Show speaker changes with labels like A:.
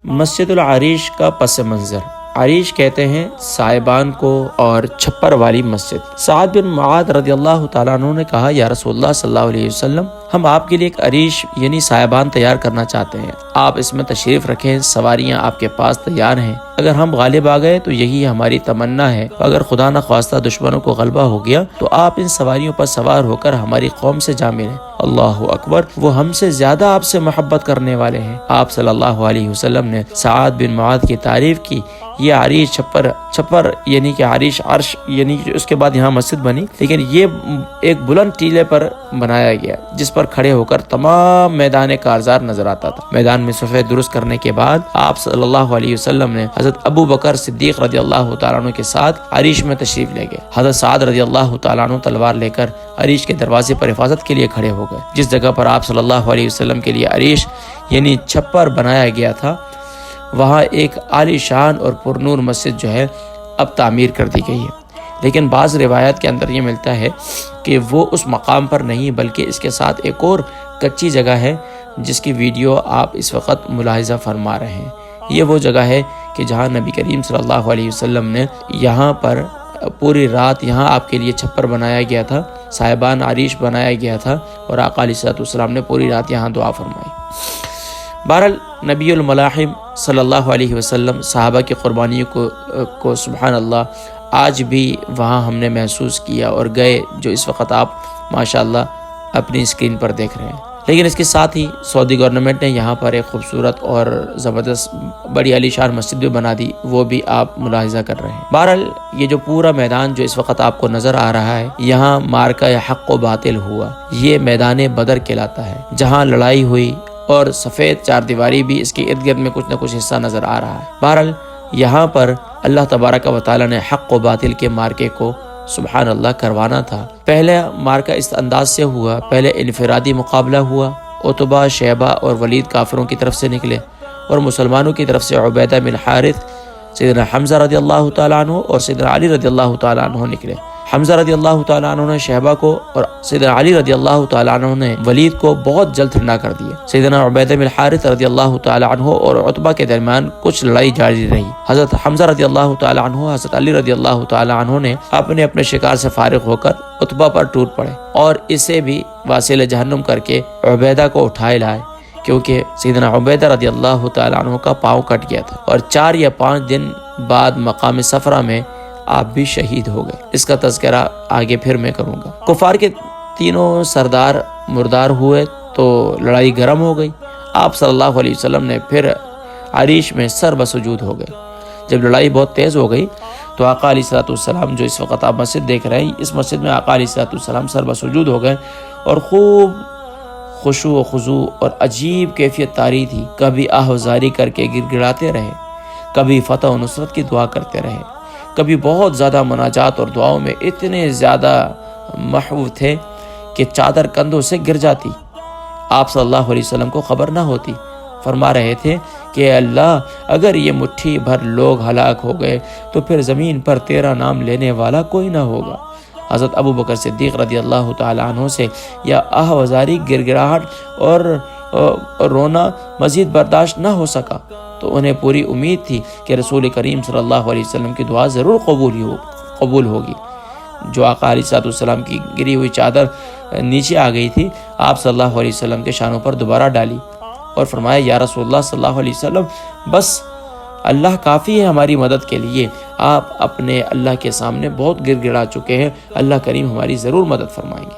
A: مسجد العریش کا پس منظر۔ عریش کہتے ہیں سائبان کو اور چھپر والی مسجد۔ سعد بن معاذ رضی اللہ تعالیٰ عنہ نے کہا یا رسول اللہ صلی اللہ علیہ وسلم، ہم آپ کے لیے ایک عریش یعنی سائبان تیار کرنا چاہتے ہیں، آپ اس میں تشریف رکھیں، سواریاں آپ کے پاس تیار ہیں، اگر ہم غالب آ گئے تو یہی ہماری تمنا ہے، اگر خدا نہ خواستہ دشمنوں کو غلبہ ہو گیا تو آپ ان سواریوں پر سوار ہو کر ہماری قوم سے جا ملیں۔ اللہ اکبر، وہ ہم سے زیادہ آپ سے محبت کرنے والے ہیں۔ آپ صلی اللہ علیہ وسلم نے سعد بن معاذ کی تعریف کی۔ یہ عریش چھپر یعنی کہ عریش عرش یعنی کہ اس کے بعد یہاں مسجد بنی، لیکن یہ ایک بلند ٹیلے پر بنایا گیا جس پر کھڑے ہو کر تمام میدان کارزار نظر آتا تھا۔ میدان میں صفحے درست کرنے کے بعد آپ صلی اللہ علیہ وسلم نے حضرت ابو بکر صدیق رضی اللہ تعالیٰ عنہ کے ساتھ عریش میں تشریف لے گئے۔ حضرت سعد رضی اللہ تعالیٰ عنہ تلوار لے کر عریش کے دروازے پر حفاظت کے لیے کھڑے ہو گئے۔ جس جگہ پر آپ صلی اللہ علیہ وسلم کے لیے عریش یعنی چھپر بنایا گیا تھا، وہاں ایک عالی شان اور پرنور مسجد جو ہے اب تعمیر کر دی گئی ہے، لیکن بعض روایات کے اندر یہ ملتا ہے کہ وہ اس مقام پر نہیں بلکہ اس کے ساتھ ایک اور کچی جگہ ہے جس کی ویڈیو آپ اس وقت ملاحظہ فرما رہے ہیں۔ یہ وہ جگہ ہے کہ جہاں نبی کریم صلی اللہ علیہ وسلم نے یہاں پر پوری رات یہاں آپ کے لیے چھپر بنایا گیا تھا، صاحبان عریش بنایا گیا تھا، اور آقا علیہ السلام نے پوری رات یہاں دعا فرمائی۔ بہرحال نبی الملاحم صلی اللہ علیہ وسلم صحابہ کی قربانیوں کو سبحان اللہ آج بھی وہاں ہم نے محسوس کیا اور گئے، جو اس وقت آپ ماشاءاللہ اپنی اسکرین پر دیکھ رہے ہیں۔ لیکن اس کے ساتھ ہی سعودی گورنمنٹ نے یہاں پر ایک خوبصورت اور زبردست بڑی عالی شان مسجد بھی بنا دی، وہ بھی آپ ملاحظہ کر رہے ہیں۔ بہرحال یہ جو پورا میدان جو اس وقت آپ کو نظر آ رہا ہے، یہاں مارکہ حق و باطل ہوا، یہ میدان بدر کہلاتا ہے، جہاں لڑائی ہوئی اور سفید چار دیواری بھی اس کے ارد گرد میں کچھ نہ کچھ حصہ نظر آ رہا ہے۔ بہرحال یہاں پر اللہ تبارک و تعالیٰ نے حق و باطل کے مارکے کو سبحان اللہ کروانا تھا۔ پہلے مارکہ اس انداز سے ہوا، پہلے انفرادی مقابلہ ہوا، عتبہ، شیبہ اور ولید کافروں کی طرف سے نکلے اور مسلمانوں کی طرف سے عبیدہ بن حارث، سیدنا حمزہ رضی اللہ تعالیٰ عنہ اور سیدنا علی رضی اللہ تعالیٰ عنہ نکلے۔ حمزہ رضی اللہ تعالیٰ عنہ نے شیبہ کو اور سیدنا علی رضی اللہ تعالیٰ عنہ نے ولید کو بہت جلد ٹھنڈا کر دیا۔ سیدنا عبیدہ بن حارث رضی اللہ تعالیٰ عنہ اور عتبہ کے درمیان کچھ لڑائی جاری رہی۔ حضرت حمزہ رضی اللہ تعالیٰ عنہ، حضرت علی رضی اللہ تعالیٰ عنہ نے اپنے شکار سے فارغ ہو کر عتبہ پر ٹوٹ پڑے اور اسے بھی واصل جہنم کر کے عبیدہ کو اٹھائے لائے، کیونکہ سیدنا عبیدہ رضی اللہ تعالیٰ عنہ کا پاؤں کٹ گیا تھا، اور 4 یا 5 دن بعد مقام صفرہ میں آپ بھی شہید ہو گئے۔ اس کا تذکرہ آگے پھر میں کروں گا۔ کفار کے تینوں سردار مردار ہوئے تو لڑائی گرم ہو گئی۔ آپ صلی اللہ علیہ وسلم نے پھر عریش میں سر بسجود ہو گئے۔ جب لڑائی بہت تیز ہو گئی تو آقا علیہ السلام، جو اس وقت آپ مسجد دیکھ رہے ہیں، اس مسجد میں آقا علیہ السلام سر بسجود ہو گئے اور خوب خشوع و خضوع اور عجیب کیفیت طاری تھی۔ کبھی آہوازاری کر کے گر گڑاتے رہے، کبھی فتح و نصرت کی دعا کرتے رہے، کبھی بہت زیادہ مناجات اور دعاؤں میں اتنے زیادہ محو تھے کہ چادر کندھوں سے گر جاتی۔ آپ صلی اللہ علیہ وسلم کو خبر نہ ہوتی، فرما رہے تھے کہ اللہ، اگر یہ مٹھی بھر لوگ ہلاک ہو گئے تو پھر زمین پر تیرا نام لینے والا کوئی نہ ہوگا۔ حضرت ابو بکر صدیق رضی اللہ تعالیٰ عنہ سے یا آہوازاری، گڑ گڑاہٹ اور رونا مزید برداشت نہ ہو سکا، تو انہیں پوری امید تھی کہ رسول کریم صلی اللہ علیہ وسلم کی دعا ضرور قبول ہوگی۔ جو آقا علیہ السلام کی گری ہوئی چادر نیچے آ گئی تھی، آپ صلی اللہ علیہ وسلم کے شانوں پر دوبارہ ڈالی اور فرمایا یا رسول اللہ صلی اللہ علیہ وسلم، بس اللہ کافی ہے ہماری مدد کے لیے، آپ اپنے اللہ کے سامنے بہت گر گڑا چکے ہیں، اللہ کریم ہماری ضرور مدد فرمائیں گے۔